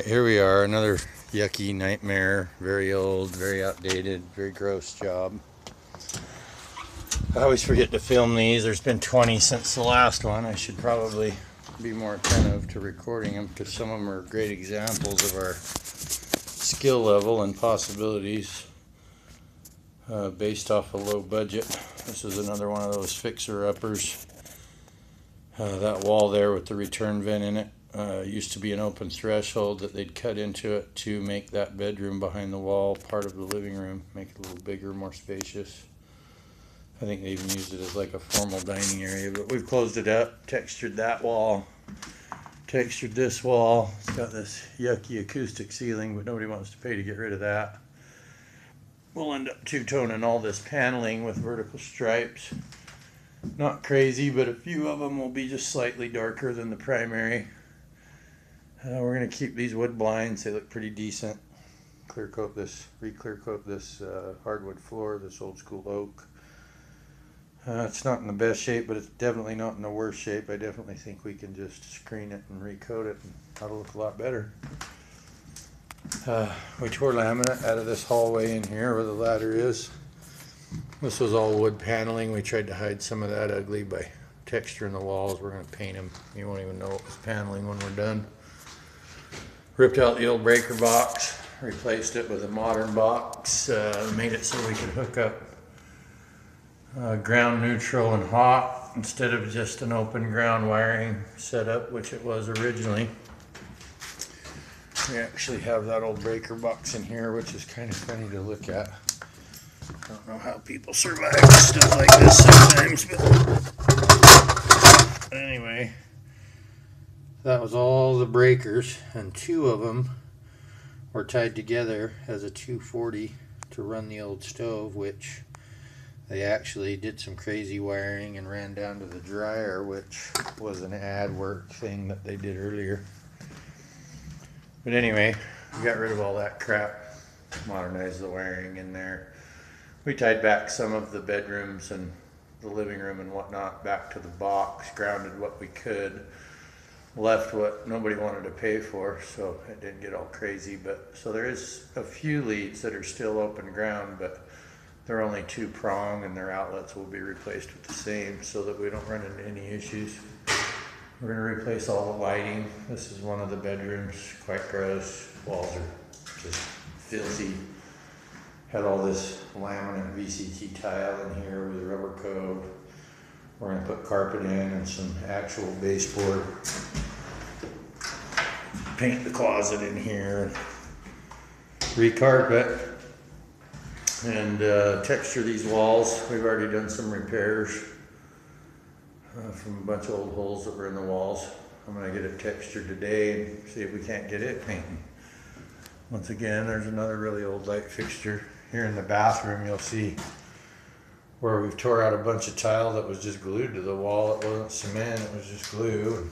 Here we are, another yucky nightmare, very old, very outdated, very gross job. I always forget to film these. There's been 20 since the last one. I should probably be more attentive to recording them because some of them are great examples of our skill level and possibilities based off a low budget. This is another one of those fixer-uppers. That wall there with the return vent in it used to be an open threshold that they'd cut into it to make that bedroom behind the wall part of the living room, make it a little bigger, more spacious. I think they even used it as like a formal dining area, but we've closed it up, textured that wall, textured this wall. It's got this yucky acoustic ceiling, but nobody wants to pay to get rid of that. We'll end up two-toning all this paneling with vertical stripes. Not crazy, but a few of them will be just slightly darker than the primary. We're going to keep these wood blinds. They look pretty decent. Clear coat this, re-clear coat this hardwood floor, this old school oak. It's not in the best shape, but it's definitely not in the worst shape. I definitely think we can just screen it and recoat it, and that'll look a lot better. We tore laminate out of this hallway in here where the ladder is. This was all wood paneling. We tried to hide some of that ugly by texturing the walls. We're going to paint them. You won't even know it was paneling when we're done. Ripped out the old breaker box, replaced it with a modern box, made it so we could hook up ground neutral and hot instead of just an open ground wiring setup, which it was originally. We actually have that old breaker box in here, which is kind of funny to look at. I don't know how people survive stuff like this sometimes, but anyway, that was all the breakers, and two of them were tied together as a 240 to run the old stove, which they actually did some crazy wiring and ran down to the dryer, which was an ad work thing that they did earlier. But anyway, we got rid of all that crap, modernized the wiring in there. We tied back some of the bedrooms and the living room and whatnot back to the box, grounded what we could, left what nobody wanted to pay for, so it didn't get all crazy. But so there is a few leads that are still open ground, but they're only two-prong, and their outlets will be replaced with the same so that we don't run into any issues. We're going to replace all the lighting. This is one of the bedrooms, quite gross. Walls are just filthy. Had all this laminate VCT tile in here with rubber coat. We're going to put carpet in and some actual baseboard. Paint the closet in here. Recarpet. And texture these walls. We've already done some repairs from a bunch of old holes that were in the walls. I'm going to get it textured today and see if we can't get it painted. Once again, there's another really old light fixture. Here in the bathroom, you'll see where we've tore out a bunch of tile that was just glued to the wall. It wasn't cement, it was just glue.